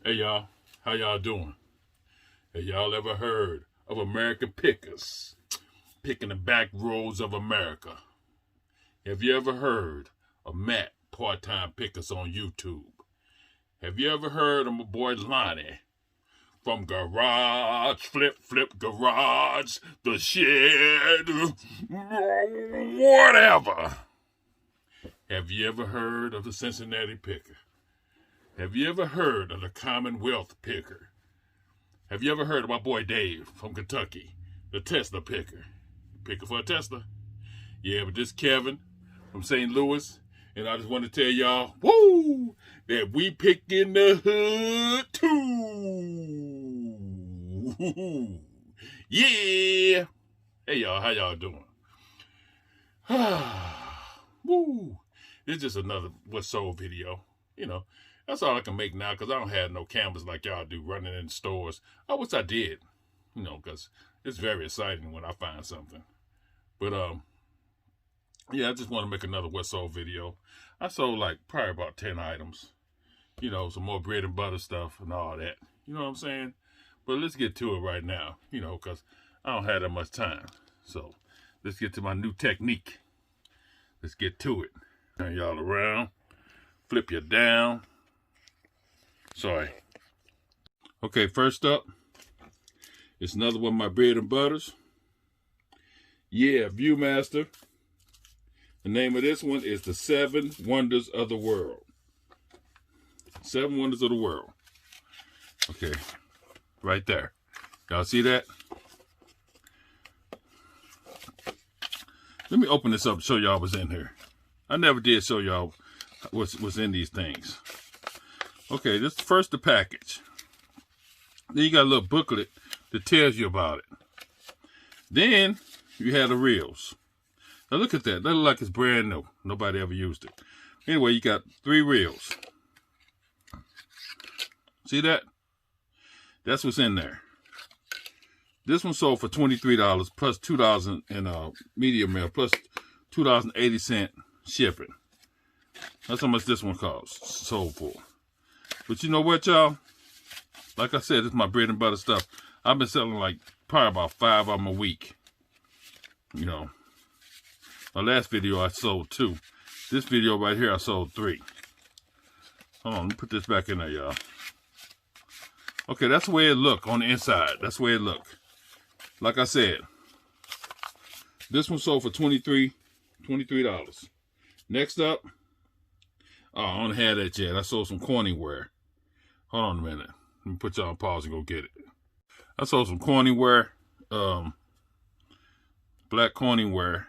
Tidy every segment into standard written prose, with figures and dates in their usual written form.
Hey y'all, how y'all doing? Have y'all ever heard of American pickers picking the back roads of America? Have you ever heard of Matt part-time pickers on YouTube? Have you ever heard of my boy Lonnie from Garage Flip Garage, the shed, whatever? Have you ever heard of the Cincinnati picker? Have you ever heard of the Commonwealth picker? Have you ever heard of my boy Dave from Kentucky, the Tesla picker? Picker for a Tesla? Yeah, but this Kevin from St. Louis, and I just want to tell y'all, woo, that we pick in the hood too. Yeah. Hey y'all, how y'all doing? Woo. This is just another What's Sold video, you know. That's all I can make now because I don't have no cameras like y'all do running in stores. I wish I did, you know, because it's very exciting when I find something. But, yeah, I just want to make another What's Sold video. I sold like probably about 10 items, you know, some more bread and butter stuff and all that. You know what I'm saying? But let's get to it right now, you know, because I don't have that much time. So let's get to my new technique. Let's get to it. Turn y'all around, flip you down. Sorry. Okay, first up, it's another one of my bread and butters. Yeah, Viewmaster. The name of this one is the 7 Wonders of the World. 7 Wonders of the World. Okay, right there. Y'all see that? Let me open this up and show y'all what's in here. I never did show y'all what's in these things. Okay, this is first the package. Then you got a little booklet that tells you about it. Then you have the reels. Now look at that. That looks like it's brand new. Nobody ever used it. Anyway, you got 3 reels. See that? That's what's in there. This one sold for $23 plus $2 in media mail plus $2.80 shipping. That's how much this one costs. Sold for. But you know what, y'all? Like I said, this is my bread and butter stuff. I've been selling like probably about 5 of them a week. You know. My last video I sold 2. This video right here I sold 3. Hold on, let me put this back in there, y'all. Okay, that's the way it look on the inside. That's the way it look. Like I said, this one sold for $23. Next up, oh, I don't have that yet. I sold some Corningware. Hold on a minute. Let me put y'all on pause and go get it. I sold some Corningware, black Corningware.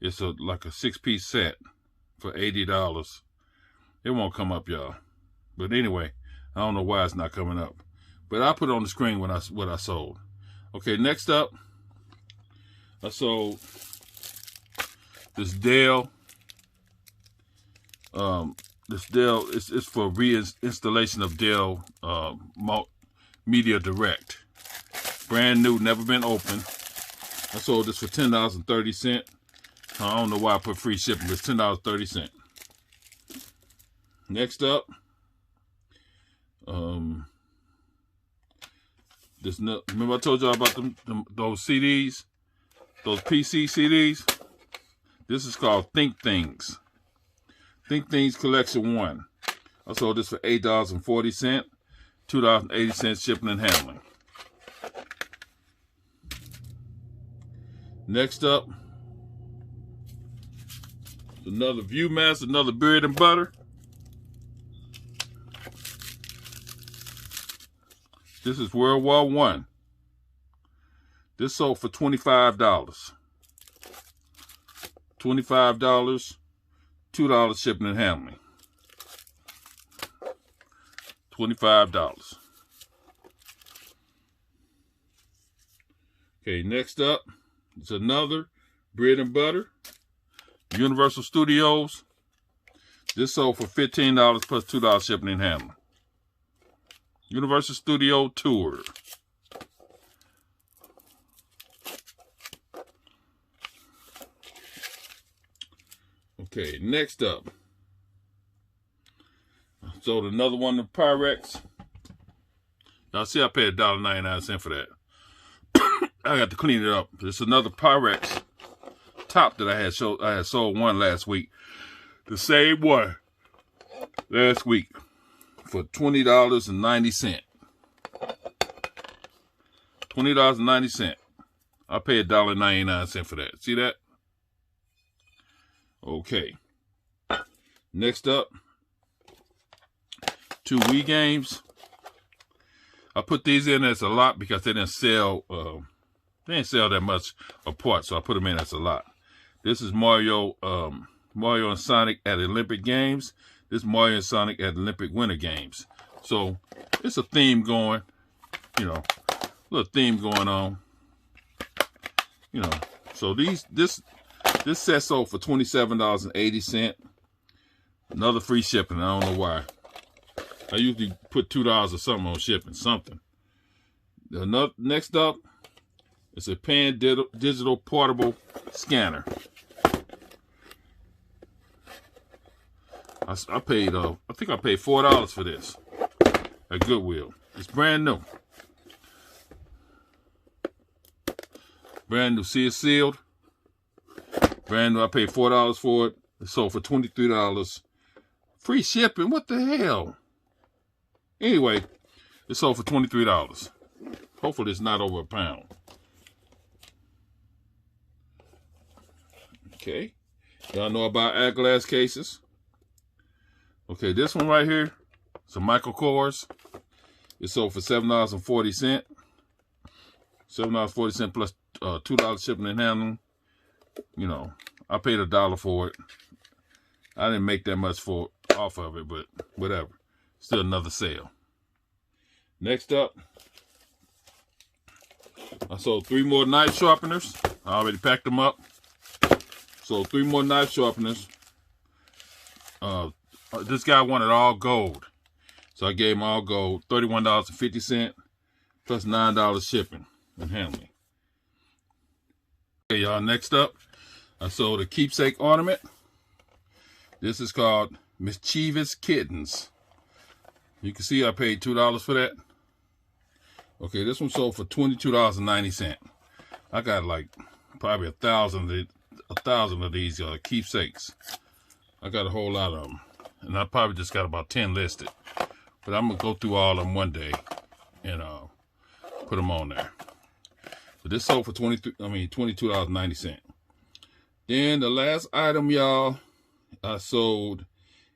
It's like a 6-piece set for $80. It won't come up, y'all. But anyway, I don't know why it's not coming up. But I'll put it on the screen when what I sold. Okay, next up, I sold this Dell. It's for reinstallation of Dell Media Direct. Brand new, never been opened. I sold this for $10.30. I don't know why I put free shipping, but it's $10.30. Next up, remember I told y'all about those CDs, those PC CDs? This is called Think Things. Think Things Collection 1. I sold this for $8.40, $2.80 shipping and handling. Next up, another Viewmaster, another bread and butter. This is World War I. This sold for $25. $25, $2 shipping and handling. $25. Okay, next up is another bread and butter. Universal Studios. This sold for $15 plus $2 shipping and handling. Universal Studio Tour. Okay, next up. Sold another one of Pyrex. Y'all see I paid $1.99 for that. I got to clean it up. There's another Pyrex top that I had sold one last week. The same one last week for $20.90. $20.90. I paid $1.99 for that. See that? Okay. Next up, 2 Wii games. I put these in as a lot because they didn't sell. They didn't sell that much apart, so I put them in as a lot. This is Mario and Sonic at Olympic Games. This is Mario and Sonic at Olympic Winter Games. So it's a theme going, you know, little theme going on, you know. So this set sold for $27.80. Another free shipping. I don't know why. I usually put $2 or something on shipping, something. Next up, it's a Pan Digital Portable Scanner. I think I paid $4 for this at Goodwill. It's brand new. Brand new. See, it's sealed. Brand new. I paid $4 for it. It sold for $23. Free shipping. What the hell? Anyway, it sold for $23. Hopefully it's not over £1. Okay. Y'all know about eyeglass cases. Okay, this one right here, it's a Michael Kors. It sold for $7.40. $7.40 plus $2 shipping and handling. You know, I paid $1 for it. I didn't make that much off of it, but whatever. Still another sale. Next up, I sold 3 more knife sharpeners. I already packed them up. Sold 3 more knife sharpeners. This guy wanted all gold. So I gave him all gold. $31.50 plus $9 shipping and handling. Okay, y'all, next up, I sold a keepsake ornament. This is called Mischievous Kittens. You can see I paid $2 for that. Okay, this one sold for $22.90. I got like probably 1,000 of these keepsakes. I got a whole lot of them. And I probably just got about 10 listed. But I'm going to go through all of them one day and put them on there. But this sold for $22.90. Then the last item, y'all, I sold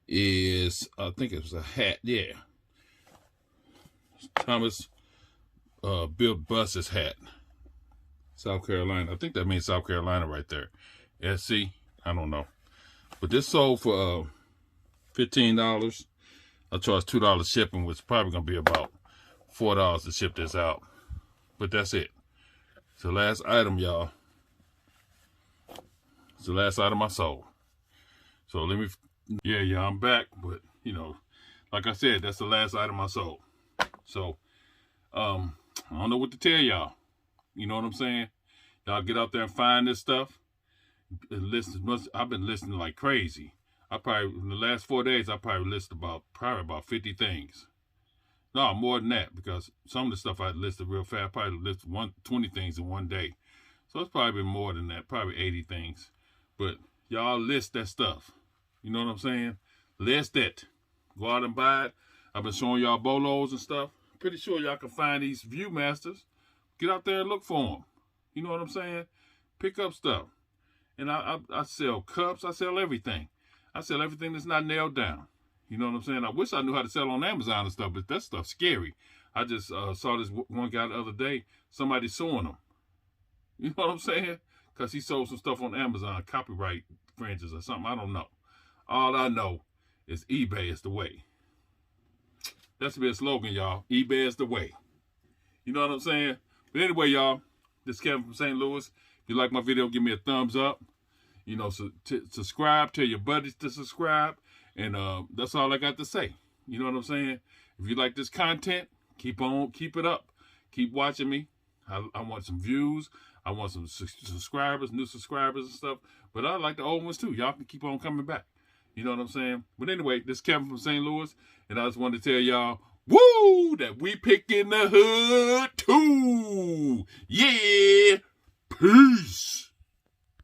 is, I think it was a hat. Yeah. Thomas Bill Buss's hat. South Carolina. I think that means South Carolina right there. SC? I don't know. But this sold for $15. I charged $2 shipping, which is probably going to be about $4 to ship this out. But that's it. It's the last item, y'all. It's the last item I sold. So let me, yeah, y'all, I'm back. But, you know, like I said, that's the last item I sold. So, I don't know what to tell y'all. You know what I'm saying? Y'all get out there and find this stuff. Listen, I've been listening like crazy. In the last 4 days, I probably listed about 50 things. No, more than that, because some of the stuff I listed real fast, I probably listed 20 things in one day. So it's probably been more than that, probably 80 things. But y'all list that stuff. You know what I'm saying? List it. Go out and buy it. I've been showing y'all bolos and stuff. Pretty sure y'all can find these Viewmasters. Get out there and look for them. You know what I'm saying? Pick up stuff. And I sell cups. I sell everything. I sell everything that's not nailed down. You know what I'm saying? I wish I knew how to sell on Amazon and stuff, but that stuff's scary. I just saw this one guy the other day. Somebody suing him. You know what I'm saying? Because he sold some stuff on Amazon, copyright infringes or something. I don't know. All I know is eBay is the way. That should be a slogan, y'all. eBay is the way. You know what I'm saying? But anyway, y'all, this is Kevin from St. Louis. If you like my video, give me a thumbs up. You know, subscribe. Tell your buddies to subscribe. And that's all I got to say. You know what I'm saying? If you like this content, keep it up. Keep watching me. I want some views. I want some subscribers, new subscribers and stuff. But I like the old ones too. Y'all can keep on coming back. You know what I'm saying? But anyway, this is Kevin from St. Louis. And I just wanted to tell y'all, Woo! That we pick in the hood too. Yeah.